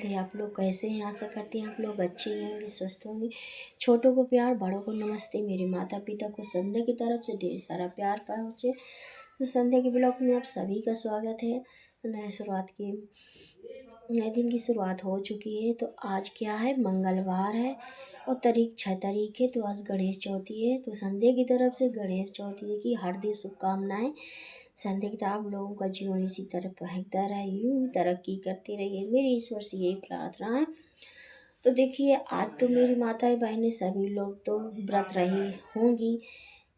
थे आप लोग कैसे हैं? आशा करते हैं आप लोग अच्छे होंगे, स्वस्थ होंगे। छोटों को प्यार, बड़ों को नमस्ते। मेरे माता पिता को संध्या की तरफ से ढेर सारा प्यार पहुँचे। तो संध्या के ब्लॉग में आप सभी का स्वागत है। नए दिन की शुरुआत हो चुकी है। तो आज क्या है, मंगलवार है और तारीख 6 तारीख है। तो आज गणेश चौथी है। तो संध्या की तरफ से गणेश चौथी की हार्दिक शुभकामनाएं। संध्या की तरफ लोगों का जीवन इसी तरह बहकता रहे, यूँ तरक्की करते रहिए, मेरी ईश्वर से यही प्रार्थना है। तो देखिए, आज तो मेरी माताएं बहनें सभी लोग तो व्रत रही होंगी,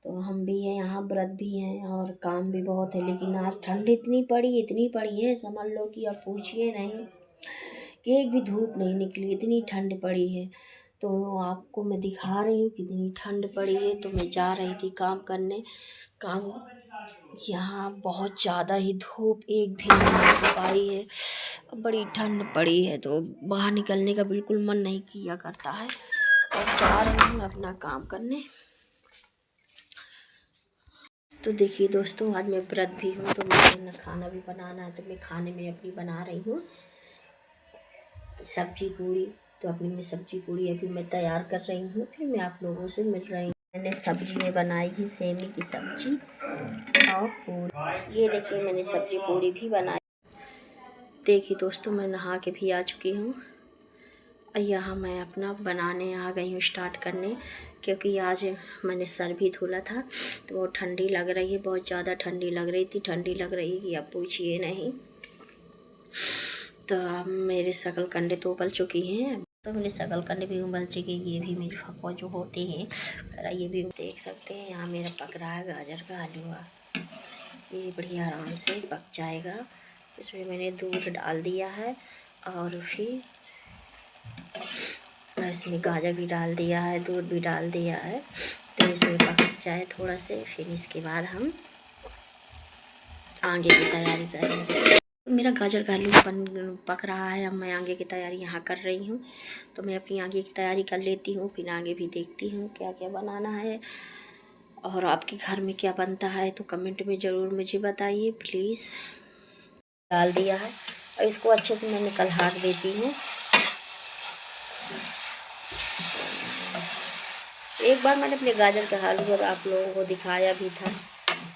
तो हम भी हैं, यहाँ व्रत भी हैं और काम भी बहुत है। लेकिन आज ठंड इतनी पड़ी है, समझ लो कि अब पूछिए नहीं कि एक भी धूप नहीं निकली, इतनी ठंड पड़ी है। तो आपको मैं दिखा रही हूँ कितनी ठंड पड़ी है। तो मैं जा रही थी काम करने, काम यहाँ बहुत ज़्यादा ही धूप एक भी नहीं हो पाई है, बड़ी ठंड पड़ी है। तो बाहर निकलने का बिल्कुल मन नहीं किया करता है और जा रही हूँ अपना काम करने। तो देखिए दोस्तों, आज मैं व्रत भी हूँ, तो मुझे खाना भी बनाना है। तो मैं खाने में अपनी बना रही हूँ सब्जी पूड़ी। तो अपनी मैं सब्जी पूड़ी अभी मैं तैयार कर रही हूँ, फिर मैं आप लोगों से मिल रही हूँ। मैंने सब्जी में बनाई ही सेमी की सब्जी और पूड़ी। ये देखिए, मैंने सब्जी पूड़ी भी बनाई। देखिए दोस्तों, मैं नहा के भी आ चुकी हूँ। यहाँ मैं अपना बनाने आ गई हूँ, स्टार्ट करने, क्योंकि आज मैंने सर भी धुला था। तो वो ठंडी लग रही है, बहुत ज़्यादा ठंडी लग रही थी, ठंडी लग रही है कि अब पूछिए नहीं। तो अब मेरे शकल कंडे तो उबल चुकी हैं। तो मेरे शकल कंडे भी उबल चुके, ये भी मेरी फकवा जो होते हैं, ये भी देख सकते हैं। यहाँ मेरा पक रहा है गाजर का हलवा, ये बढ़िया आराम से पक जाएगा। इसमें मैंने दूध डाल दिया है और फिर इसमें गाजर भी डाल दिया है, दूध भी डाल दिया है। तो इसमें पक जाए थोड़ा से, फिर इसके बाद हम आगे की तैयारी करेंगे। मेरा गाजर का हलवा पक रहा है, अब मैं आगे की तैयारी यहाँ कर रही हूँ। तो मैं अपनी आगे की तैयारी कर लेती हूँ, फिर आगे भी देखती हूँ क्या क्या बनाना है। और आपके घर में क्या बनता है तो कमेंट में ज़रूर मुझे बताइए प्लीज़। डाल दिया है और इसको अच्छे से मैं निकलहाट देती हूँ। एक बार मैंने अपने गाजर का हलवा आप लोगों को दिखाया भी था,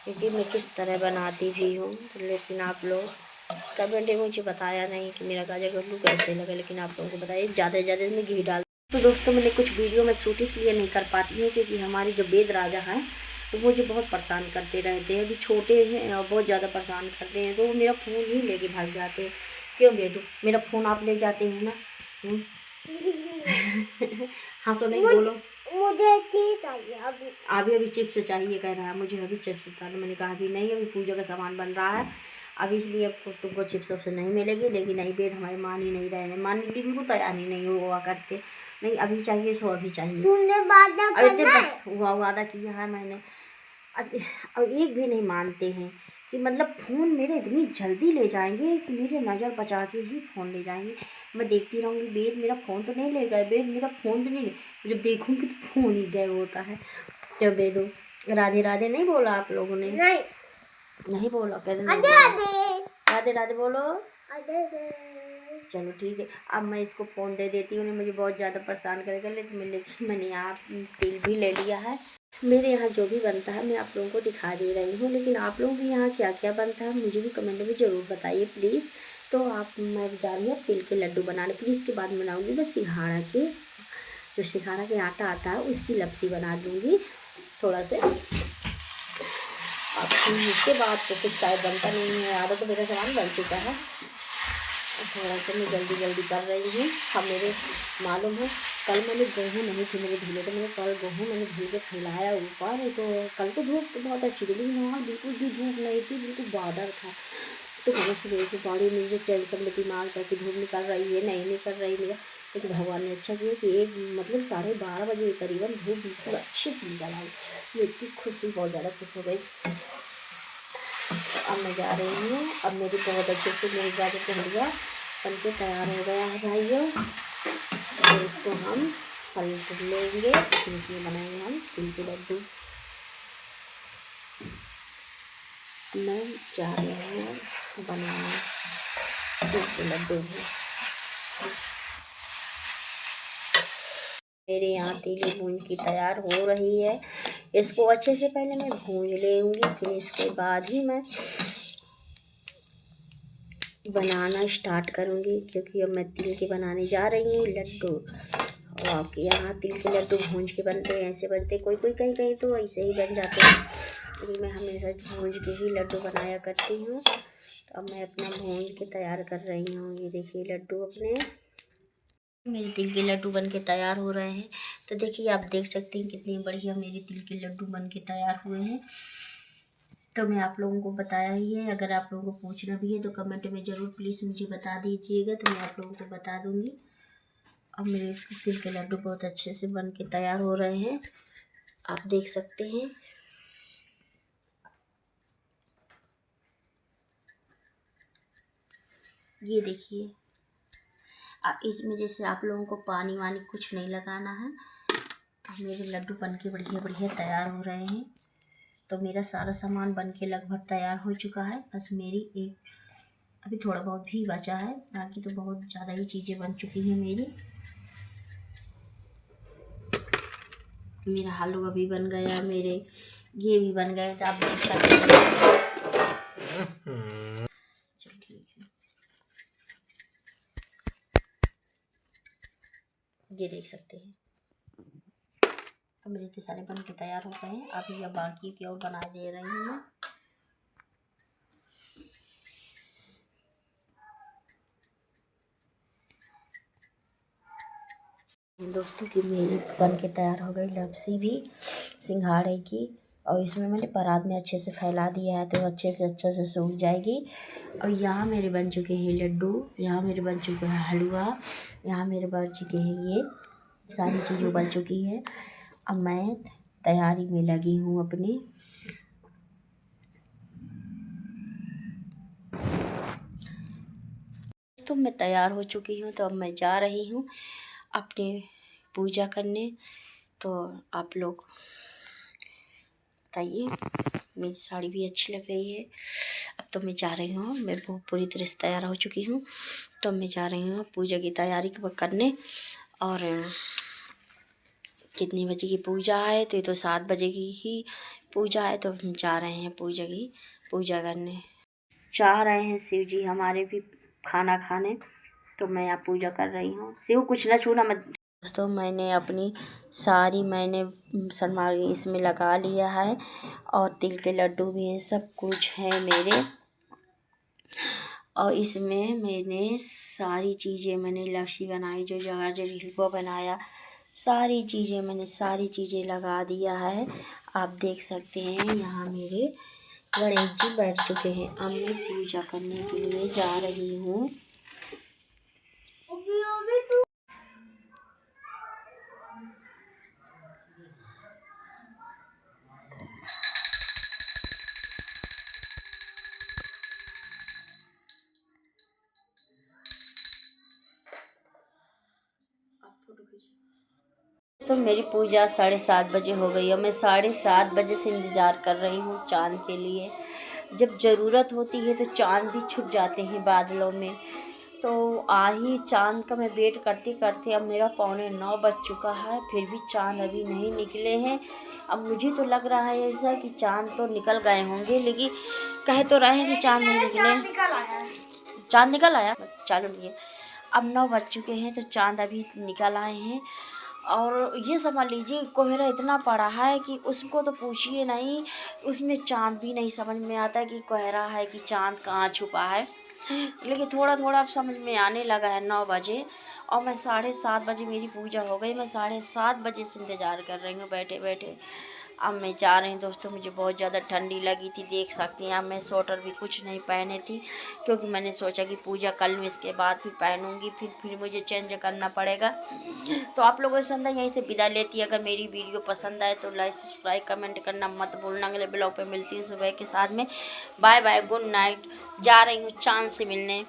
क्योंकि मैं किस तरह बनाती भी हूँ। लेकिन आप लोग कमेंट में मुझे बताया नहीं कि मेरा गाजर का हलवा कैसे लगा। लेकिन आप लोगों को बताइए, ज़्यादा से ज़्यादा इसमें घी डाल। तो दोस्तों, मैंने कुछ वीडियो में शूट इसलिए नहीं कर पाती हूँ क्योंकि हमारे जो वेद राजा हैं तो मुझे बहुत परेशान करते रहते हैं। अभी छोटे हैं और बहुत ज़्यादा परेशान करते हैं, तो वो मेरा फ़ोन ही लेके भाग जाते हैं। क्यों बेदू, मेरा फ़ोन आप ले जाते हैं ना? हाँ सो नहीं बोलो, मुझे चिप्स चाहिए अभी चिप्स चाहिए कह रहा है, मुझे अभी चिप्स चाहिए। मैंने कहा अभी नहीं, अभी पूजा का सामान बन रहा है अभी, इसलिए अब तुमको चिप्स सबसे नहीं मिलेगी। लेकिन नहीं, वेद हमारे मान ही नहीं रहे हैं, मानने की बिल्कुल तैयार ही नहीं हुआ करते। नहीं अभी चाहिए सो अभी चाहिए। तुमने वादा किया है मैंने, अब एक भी नहीं मानते हैं कि मतलब फ़ोन मेरे इतनी जल्दी ले जाएंगे कि मेरे नज़र बचा के ही फ़ोन ले जाएंगे। मैं देखती रहूँगी, वेद मेरा फ़ोन तो नहीं ले गए, वेद मेरा फ़ोन तो नहीं ले। जब देखूँगी तो फ़ोन ही गायब होता है। जब वेदो राधे राधे नहीं बोला आप लोगों ने? नहीं बोला, कहते राधे राधे बोलो। चलो ठीक है, अब मैं इसको फ़ोन दे देती हूँ, मुझे बहुत ज़्यादा परेशान करेगा। लेकिन मैंने यहाँ तेल भी ले लिया है। मेरे यहाँ जो भी बनता है मैं आप लोगों को दिखा दे रही हूँ, लेकिन आप लोगों के यहाँ क्या क्या बनता है मुझे भी कमेंट में ज़रूर बताइए प्लीज़। तो मैं जा रही हूँ तिल के लड्डू बनाने, फिर इसके बाद बनाऊँगी मैं सिंघाड़ा के, जो सिंघाड़ा के आटा आता है उसकी लपसी बना दूँगी थोड़ा से। अब इसके बाद तो कुछ शायद बनता नहीं है, आधा तो मेरा सामान बन चुका है। थोड़ा सा मैं जल्दी कर रही हूँ। अब मेरे मालूम है, कल मैंने गेहूँ नहीं थे मेरे धुले, तो मैंने कल गेहूँ मैंने धुल के फैलाया ऊपर। तो कल तो धूप तो बहुत अच्छी थी, लेकिन वहाँ बिल्कुल भी धूप नहीं थी, बिल्कुल बादल था। तो मैंने सुबह से बड़ी मुझे टेंशन में दिमाग था कि धूप निकल रही है नहीं निकल रही मेरा। लेकिन भगवान ने अच्छा किया कि एक मतलब 12:30 बजे करीबन धूप बिल्कुल अच्छे से निकल आई। मैं इतनी खुशी, बहुत ज़्यादा खुश हो गई। अब मैं जा रही हूँ, अब मेरी बहुत अच्छे से मेरी गाजर का हलवा बन के तैयार हो गया है भाइयों। तो इसको हम पलट लेंगे, इसमें बनाएंगे हम तिल के लड्डू। मैं जा रही हूँ बनाना तिल के लड्डू भी। मेरे यहाँ तीली भून की तैयार हो रही है। इसको अच्छे से पहले मैं भून लेंगी, फिर इसके बाद ही मैं बनाना स्टार्ट करूँगी, क्योंकि अब मैं तिल के बनाने जा रही हूँ लड्डू। और आपके यहाँ तिल के लड्डू भून के बनते हैं, ऐसे बनते, कोई कोई कहीं कहीं तो ऐसे ही बन जाते हैं, लेकिन मैं हमेशा भून के ही लड्डू बनाया करती हूँ। तो अब मैं अपना भून के तैयार कर रही हूँ। ये देखिए लड्डू अपने मेरे तिल के लड्डू बन के तैयार हो रहे हैं। तो देखिए आप देख सकते हैं कितनी बढ़िया मेरे तिल के लड्डू बन के तैयार हुए हैं। तो मैं आप लोगों को बताया ही है, अगर आप लोगों को पूछना भी है तो कमेंट में ज़रूर प्लीज़ मुझे बता दीजिएगा, तो मैं आप लोगों को बता दूँगी। अब मेरे तिल के लड्डू बहुत अच्छे से बन के तैयार हो रहे हैं, आप देख सकते हैं। ये देखिए इसमें जैसे आप लोगों को पानी वानी कुछ नहीं लगाना है। अब मेरे लड्डू बन के बढ़िया बढ़िया तैयार हो रहे हैं। तो मेरा सारा सामान बन के लगभग तैयार हो चुका है, बस मेरी एक अभी थोड़ा बहुत भी बचा है, बाकी तो बहुत ज़्यादा ही चीज़ें बन चुकी हैं मेरी। मेरा हलवा भी बन गया, मेरे ये भी बन गए, तो आप देख सकते हैं। चलो ठीक है, ये देख सकते हैं अब मेरे इतने सारे बन के तैयार हो गए हैं। अभी अब बाकी की और बना दे रही हूँ मैं। दोस्तों की मेरी बन के तैयार हो गई लपसी भी सिंघाड़े की, और इसमें मैंने परात में अच्छे से फैला दिया है, तो अच्छे से सूख जाएगी। और यहाँ मेरे बन चुके हैं लड्डू, यहाँ मेरे बन चुका है हलवा, यहाँ मेरे बन चुके हैं ये सारी चीज़ें बन चुकी है। अब मैं तैयारी में लगी हूँ अपनी। तो मैं तैयार हो चुकी हूँ, तो अब मैं जा रही हूँ अपने पूजा करने। तो आप लोग बताइए, मेरी साड़ी भी अच्छी लग रही है। अब तो मैं जा रही हूँ, मैं बहुत पूरी तरह से तैयार हो चुकी हूँ। तो मैं जा रही हूँ पूजा की तैयारी करने। और कितनी बजे की पूजा है, तो ये तो 7 बजे की ही पूजा है। तो हम जा रहे हैं पूजा करने। चाह रहे हैं शिव जी हमारे भी खाना खाने, तो मैं यहाँ पूजा कर रही हूँ। शिव कुछ ना छूना मत। दोस्तों मैंने अपनी सारी सनमार्गी इसमें लगा लिया है, और तिल के लड्डू भी हैं, सब कुछ है मेरे। और इसमें मैंने सारी चीज़ें मैंने लस्सी बनाई, जो जगह हलवा बनाया, सारी चीज़ें लगा दिया है। आप देख सकते हैं यहाँ मेरे गणेश जी बैठ चुके हैं। अब मैं पूजा करने के लिए जा रही हूँ। तो मेरी पूजा 7:30 बजे हो गई है। मैं 7:30 बजे से इंतज़ार कर रही हूँ चाँद के लिए। जब ज़रूरत होती है तो चाँद भी छुप जाते हैं बादलों में। तो चाँद का मैं वेट करते करते अब मेरा 8:45 बज चुका है, फिर भी चाँद अभी नहीं निकले हैं। अब मुझे तो लग रहा है ऐसा कि चाँद तो निकल गए होंगे, लेकिन कह तो रहे हैं कि चाँद नहीं निकले। चाँद निकल आया, चलो ये अब 9 बज चुके हैं, तो चाँद अभी निकल आए हैं। और ये समझ लीजिए कोहरा इतना पड़ा है कि उसको तो पूछिए नहीं, उसमें चाँद भी नहीं समझ में आता कि कोहरा है कि चाँद कहाँ छुपा है। लेकिन थोड़ा थोड़ा अब समझ में आने लगा है 9 बजे, और मैं 7:30 बजे मेरी पूजा हो गई। मैं 7:30 बजे से इंतज़ार कर रही हूँ बैठे बैठे। अब मैं जा रही हूँ दोस्तों, मुझे बहुत ज़्यादा ठंडी लगी थी, देख सकती हैं। अब मैं स्वेटर भी कुछ नहीं पहने थी, क्योंकि मैंने सोचा कि पूजा कर लूँ, इसके बाद भी पहनूँगी, फिर मुझे चेंज करना पड़ेगा। तो आप लोगों से संदा यहीं से विदा लेती है। अगर मेरी वीडियो पसंद आए तो लाइक सब्सक्राइब कमेंट करना मत भूलना। अगले ब्लॉग पे मिलती हूँ सुबह के साथ में। Bye bye, good night. जा रही हूँ चाँद से मिलने।